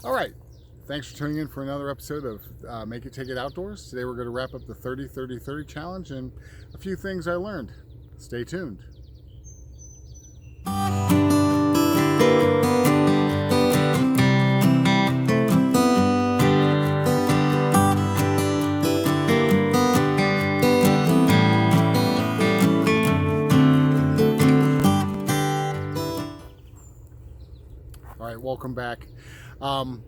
All right. Thanks for tuning in for another episode of Make It Take It Outdoors. Today we're going to wrap up the 30-30-30 challenge and a few things I learned. Stay tuned. All right, welcome back. Um,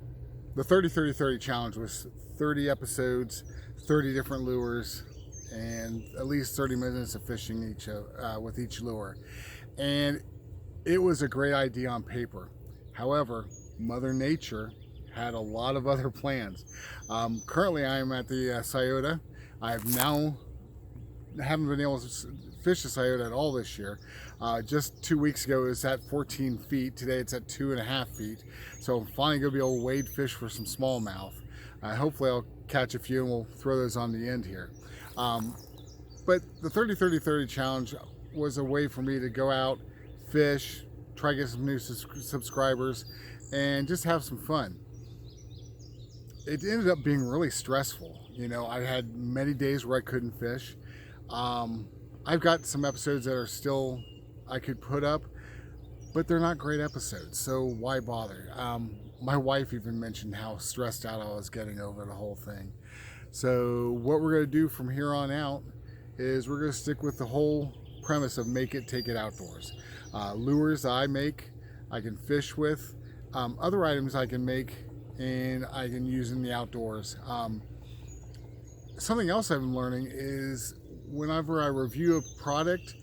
the 30-30-30 challenge was 30 episodes, 30 different lures, and at least 30 minutes of fishing with each lure. And it was a great idea on paper. However, Mother Nature had a lot of other plans. Currently, I am at the Scioto. I haven't been able to fish the Scioto at all this year. Just 2 weeks ago, it was at 14 feet. Today, it's at 2.5 feet. So I'm finally going to be able to wade fish for some smallmouth. Hopefully, I'll catch a few and we'll throw those on the end here. But the 30-30-30 challenge was a way for me to go out, fish, try to get some new subscribers, and just have some fun. It ended up being really stressful. You know, I had many days where I couldn't fish. I've got some episodes that are still I could put up, but they're not great episodes, so why bother? My wife even mentioned how stressed out I was getting over the whole thing. So what we're going to do from here on out is we're going to stick with the whole premise of make it, take it outdoors. Lures I make, I can fish with. Other items I can make and I can use in the outdoors. Something else I've been learning is whenever I review a product,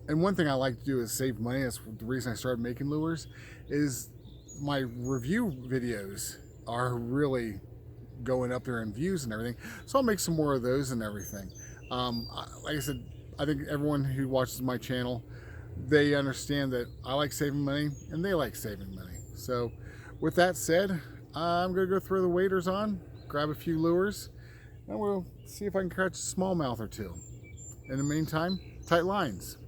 and one thing I like to do is save money. That's the reason I started making lures. Is my review videos are really going up there in views and everything. So I'll make some more of those and everything. Like I said, I think everyone who watches my channel, they understand that I like saving money and they like saving money. So with that said, I'm going to go throw the waders on, grab a few lures, and we'll see if I can catch a smallmouth or two. In the meantime, tight lines.